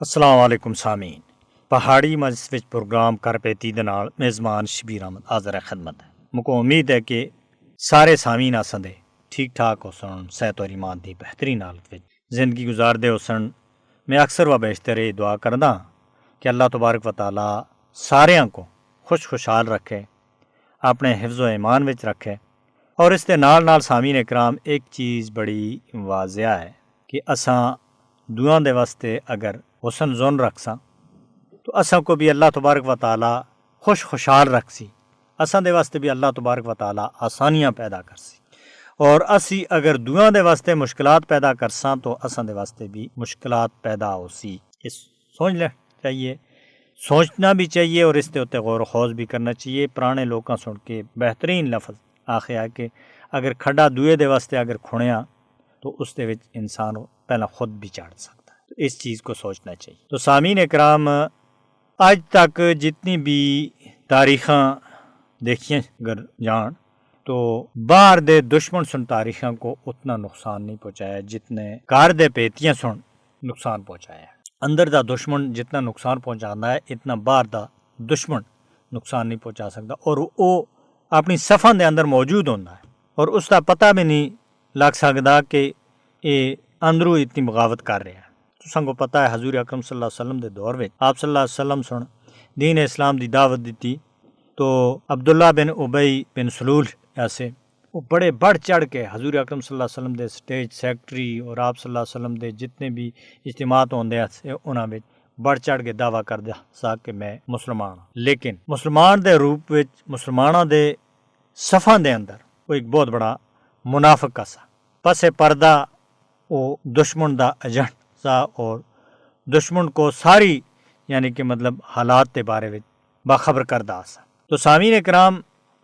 السلام علیکم سامعین، پہاڑی مجلس وچ پروگرام کرپیتی دے نال میزبان شبیر احمد حاضر خدمت ہے۔ مکو امید ہے کہ سارے سامعین آسن دے ٹھیک ٹھاک ہو سن، صحت اور ایمان دی بہترین حالت وچ زندگی گزار دے ہو سن۔ میں اکثر و بیشتر یہ دعا کردا کہ اللہ تبارک و تعالی ساریاں کو خوشحال رکھے، اپنے حفظ و ایمان وچ رکھے۔ اور اس دے نال سامعین اکرام ایک چیز بڑی واضح ہے کہ اساں دعاں دے واسطے اگر حسن زون رکھساں تو اساں کو بھی اللہ تبارک و تعالی خوشحال رکھ سی، اساں دے واسطے بھی اللہ تبارک و تعالی آسانیاں پیدا کر سی، اور اسی اگر دعاں دے واسطے مشکلات پیدا کرساں تو اساں دے واسطے بھی مشکلات پیدا ہو سی۔ اس سوچ لے چاہیے، سوچنا بھی چاہیے اور اس دے اوتے غور و خوض بھی کرنا چاہیے۔ پرانے لوکاں سن کے بہترین لفظ آخیا کہ اگر کھڈا دوئے دے واسطے اگر کھڑیاں تو اس دے وچ انسان پہلا خود بھی چڑھ سکتا ہے، تو اس چیز کو سوچنا چاہیے۔ تو سامعین اکرام، آج تک جتنی بھی تاریخاں دیکھیں اگر جان تو باہر دے دشمن سن تاریخاں کو اتنا نقصان نہیں پہنچایا جتنے کار دے پیتیاں سن نقصان پہنچایا ہے۔ اندر دا دشمن جتنا نقصان پہنچانا ہے اتنا باہر دا دشمن نقصان نہیں پہنچا سکتا، اور وہ اپنی صفاں دے اندر موجود ہوتا ہے اور اس کا پتہ بھی نہیں لگ سکتا کہ یہ اندروں اتنی بغاوت کر رہا ہے۔ تساں کو پتہ ہے حضور اکرم صلی اللہ علیہ وسلم دے دور میں آپ صلی اللہ علیہ وسلم سن دین اسلام دی دعوت دیتی تو عبداللہ بن ابی بن سلول ایسے وہ بڑے بڑھ چڑھ کے حضور اکرم صلی اللہ علیہ وسلم دے سٹیج سیکٹری اور آپ صلی اللہ علیہ وسلم دے جتنے بھی اجتماعات ہوندے ہیں انہاں وچ بڑھ چڑھ کے دعویٰ کر دیا سا کہ میں مسلمان ہوں، لیکن مسلمان دے روپ وچ مسلمانوں دے صفاں دے اندر وہ ایک بہت بڑا منافق سا پس پردہ وہ دشمن دا ایجنٹ سا، اور دشمن کو ساری یعنی کہ مطلب حالات کے بارے میں باخبر کردہ سا۔ تو سامعین اکرام،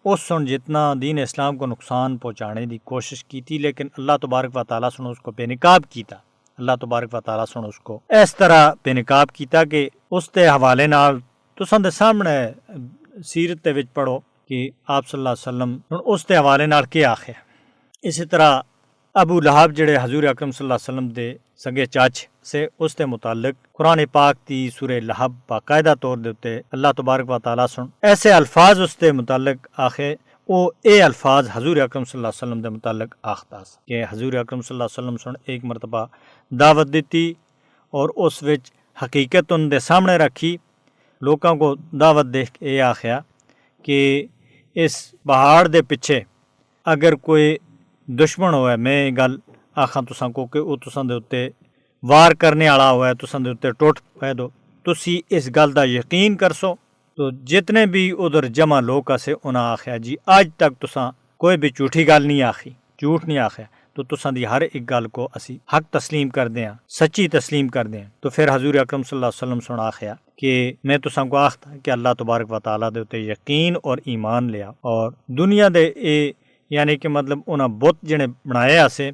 اس سن جتنا دین اسلام کو نقصان پہنچانے دی کوشش کی تھی، لیکن اللہ تبارک و تعالیٰ سن اس کو بے نقاب کیتا۔ اللہ تبارک و تعالیٰ سن اس کو اس طرح بے نقاب کیتا کہ اس دے حوالے نال تساں دے سامنے سیرت دے وچ پڑھو کہ آپ صلی اللہ علیہ وسلم اس دے حوالے نال کیا آخیا۔ اسی طرح ابو لہب جڑے حضور اکرم صلی اللہ علیہ وسلم دے سگے چاچ سے، اس دے متعلق قرآن پاک دی سورہ لہب باقاعدہ طور دے اتے اللہ تبارک و تعالیٰ سن ایسے الفاظ اس دے متعلق آخے، او اے الفاظ حضور اکرم صلی اللہ علیہ وسلم دے متعلق آختا کہ حضور اکرم صلی اللہ علیہ وسلم سن ایک مرتبہ دعوت دیتی اور اس وچ حقیقت ان دے سامنے رکھی، لوکاں کو دعوت دے کے اے آخیا کہ اس پہاڑ دے پیچھے اگر کوئی دشمن ہوئے، میں گل آخاں تساں کو کہ وہ تساں دے اتے وار کرنے والا ہوا ہے، تساں دے اتے ٹوٹ پے دو، تسی اس گل دا یقین کرسو۔ تو جتنے بھی ادھر جمع لوگ سے انہاں آخیا جی آج تک تساں کوئی بھی جھوٹی گل نہیں آخی، جھوٹ نہیں آخیا، تو تساں دی ہر ایک گل کو اسی حق تسلیم کر دیاں، سچی تسلیم کر دیاں۔ تو پھر حضور اکرم صلی اللہ علیہ وسلم سن آخیا کہ میں تساں کو آختا کہ اللہ تبارک و تعالیٰ دے اتے یقین اور ایمان لیا، اور دنیا دے اے یعنی کہ مطلب انہاں بت جنے بنایا سے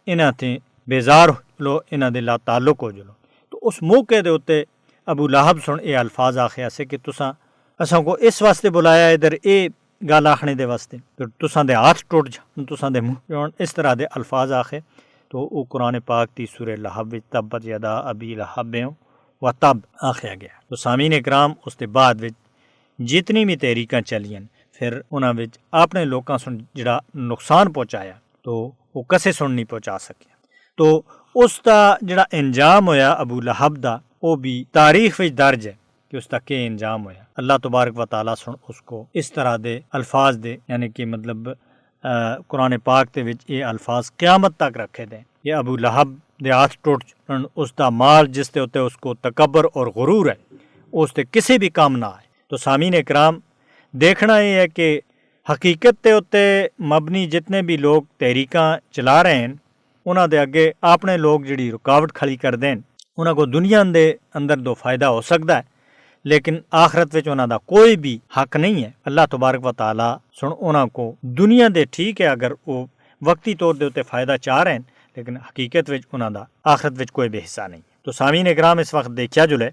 انہاں تے بیزار لو، انہاں دے لا تعلق ہو جلو۔ تو اس موقع دے اتے ابو لہب سن اے الفاظ آخیا سے کہ تساں اساں کو اس واسطے بلایا ادھر اے گل آخنے دے واسطے کہ تساں دے ہاتھ ٹوٹ جان، تساں دے منہ جان، اس طرح دے الفاظ آخے۔ تو وہ قرآن پاک دی سورہ لہب وچ تبت یدا ابی لہب و تب آخیا گیا۔ تو سامعین اکرام، اس دے بعد وچ جتنی بھی تحریکاں چلیاں پھر انہاں وچ اپنے لوکاں سن جڑا نقصان پہنچایا تو وہ کسے سن نہیں پہنچا سکیا۔ تو اس دا جڑا انجام ہویا ابو لہب دا، وہ بھی تاریخ وچ درج ہے کہ اس دا کہ انجام ہویا۔ اللہ تبارک و تعالیٰ سن اس کو اس طرح دے الفاظ دے یعنی کہ مطلب قرآن پاک دے وچ یہ الفاظ قیامت تک رکھے دیں، یہ ابو لہب دے ہاتھ ٹوٹ جان، اس دا مال جس دے ہوتے اس کو تکبر اور غرور ہے اس دے کسی بھی کام نہ آئے۔ تو سامعین اکرام، دیکھنا یہ ہے کہ حقیقت تے اتے مبنی جتنے بھی لوگ تحریکاں چلا رہے ہیں انہاں دے اگے اپنے لوگ جڑی رکاوٹ کھڑی کر دیں، انہاں کو دنیا دے اندر دو فائدہ ہو سکتا ہے لیکن آخرت وچ انہاں دا کوئی بھی حق نہیں ہے۔ اللہ تبارک و تعالیٰ سن انہاں کو دنیا دے ٹھیک ہے اگر وہ وقتی طور دے اتے فائدہ چاہ رہے ہیں، لیکن حقیقت وچ انہاں دا آخرت وچ کوئی بھی حصہ نہیں۔ تو سامعین اکرام، اس وقت دیکھیا جلے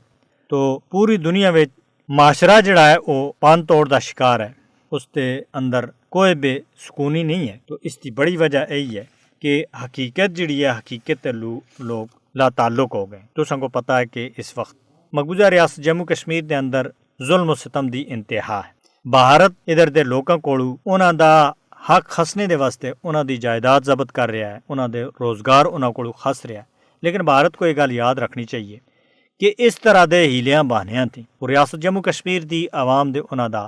تو پوری دنیا وچ معاشرہ جڑا ہے وہ پان توڑ دا شکار ہے، اس دے اندر کوئی بے سکونی نہیں ہے۔ تو اس کی بڑی وجہ یہی ہے کہ حقیقت جڑی ہے، حقیقت لوگ لا تعلق ہو گئے. تو سن کو پتہ ہے کہ اس وقت مقبوضہ ریاست جموں کشمیر دے اندر ظلم و ستم دی انتہا ہے. بھارت ادھر دے لوکاں کولوں انہاں دا حق خسنے دے واسطے انہاں دی جائیداد ضبط کر رہا ہے, انہاں دے روزگار انہاں کولوں خس رہا ہے. لیکن بھارت کو یہ گل یاد رکھنی چاہیے کہ اس طرح دے ہیلیاں بہانیاں تھیں اور ریاست جموں کشمیر دی عوام دے انہاں دا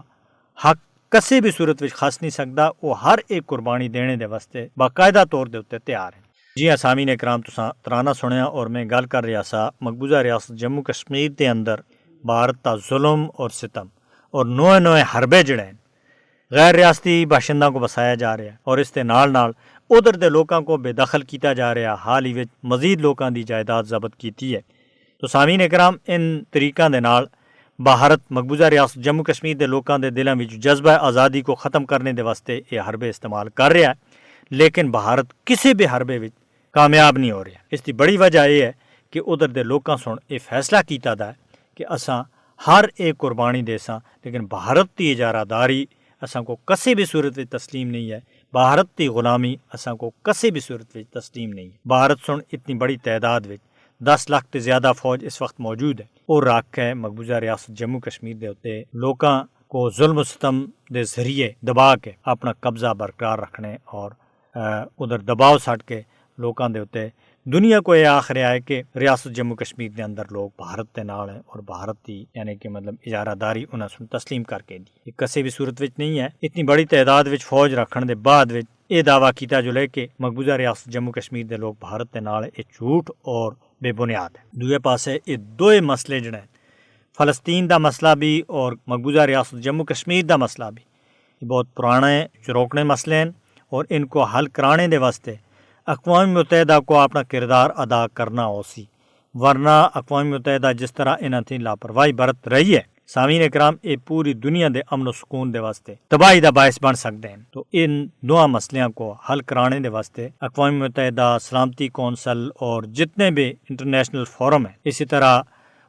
حق کسی بھی صورت وچ خس نہیں سکدا. وہ ہر ایک قربانی دینے دے واسطے باقاعدہ طور دے اتتے تیار ہیں. جی ہاں سامعین اکرام, تساں ترانہ سنیا اور میں گل کر رہا سا مقبوضہ ریاست جموں کشمیر دے اندر بھارت دا ظلم اور ستم اور نوے نوے حربے جڑے ہیں غیر ریاستی باشندہ کو بسایا جا رہا ہے اور اس دے نال ادھر دے لوکاں کو بے دخل کیتا جا رہا. حال ہی وچ مزید لوکاں دی جائیداد ضبط کیتی ہے. تو سامعین اکرام, ان طریقاں دے نال بھارت مقبوضہ ریاست جموں کشمیر دے لوکاں دے دلاں وچ جذبہ آزادی کو ختم کرنے دے واسطے یہ حربے استعمال کر رہا ہے. لیکن بھارت کسی بھی حربے وچ کامیاب نہیں ہو رہا. اس کی بڑی وجہ یہ ہے کہ ادھر دے لوکاں سن یہ فیصلہ کیتا دا ہے کہ اساں ہر ایک قربانی دے ساں, لیکن بھارت دی اجارہ داری اساں کو کسی بھی صورت وچ تسلیم نہیں ہے. بھارت دی غلامی اساں کو کسی بھی صورت وچ تسلیم نہیں ہے. بھارت سن اتنی بڑی تعداد وچ 10 لاکھ تے زیادہ فوج اس وقت موجود ہے. اور رکھ ہے مقبوضہ ریاست جموں کشمیر دے اتے لوکاں کو ظلم و ستم دے ذریعے دبا کے اپنا قبضہ برقرار رکھنے اور ادھر دباؤ سٹ کے لوکاں دے اتے دنیا کو یہ آخ رہا ہے کہ ریاست جموں کشمیر دے اندر لوگ بھارت دے نال ہیں اور بھارت دی یعنی کہ مطلب اجارہ داری انہاں سن تسلیم کر کے دی. یہ کسی بھی صورت وچ نہیں ہے. اتنی بڑی تعداد وچ فوج رکھن دے بعد وچ یہ دعویٰ کیتا جو لے کہ مقبوضہ ریاست جموں کشمیر دے لوگ بھارت دے نال یہ جھوٹ اور بے بنیاد ہے. دوسرے پاسے یہ دوئے مسئلے جڑے ہیں فلسطین دا مسئلہ بھی اور مقبوضہ ریاست جموں کشمیر دا مسئلہ بھی یہ بہت پرانے چروکنے مسئلے ہیں اور ان کو حل کرانے دے واسطے اقوام متحدہ کو اپنا کردار ادا کرنا ہو سی, ورنہ اقوام متحدہ جس طرح انہاں تھی لاپرواہی برت رہی ہے سامعین اکرام یہ پوری دنیا دے امن و سکون دے واسطے تباہی دا باعث بن سکتے ہیں. تو ان دونوں مسئلیاں کو حل کرانے دے واسطے اقوام متحدہ, سلامتی کونسل اور جتنے بھی انٹرنیشنل فورم ہیں, اسی طرح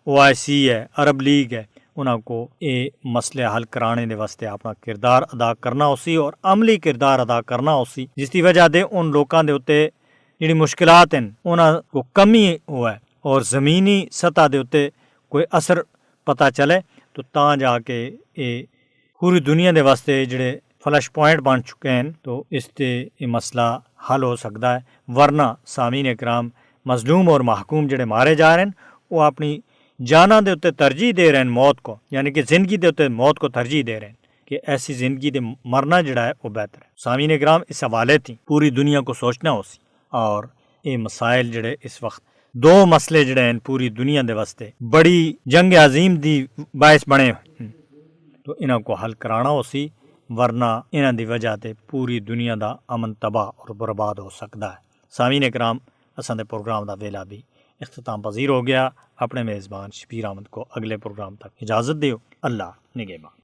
OIC ہے, عرب لیگ ہے, انہاں کو یہ مسئلے حل کرانے دے واسطے اپنا کردار ادا کرنا ہو سی اور عملی کردار ادا کرنا ہو سی, جس کی وجہ دے ان لوکاں دے اتے جڑی مشکلات ہیں انہاں کو کمی ہوا ہے اور زمینی سطح دے اتے کوئی اثر پتہ چلے تو تاں جا کے یہ پوری دنیا دے واسطے جڑے فلش پوائنٹ بن چکے ہیں تو اس تے یہ مسئلہ حل ہو سکتا ہے. ورنہ سامعین اکرام مظلوم اور محکوم جڑے مارے جا رہے ہیں وہ اپنی جاناں دے اتے ترجیح دے رہے ہیں موت کو, یعنی کہ زندگی دے اتے موت کو ترجیح دے رہے ہیں کہ ایسی زندگی دے مرنا جڑا ہے وہ بہتر ہے. سامعین اکرام اس حوالے تھی پوری دنیا کو سوچنا ہو سی اور یہ مسائل جڑے اس وقت دو مسئلے جڑے ہیں پوری دنیا دے واسطے بڑی جنگ عظیم دی باعث بنے تو انہاں کو حل کرانا ہو سی, ورنہ انہاں دی وجہ تے پوری دنیا دا امن تباہ اور برباد ہو سکتا ہے. سامعین اکرام اساں دے پروگرام دا ویلا بھی اختتام پذیر ہو گیا. اپنے میزبان شبیر احمد کو اگلے پروگرام تک اجازت دیو. اللہ نگہبان.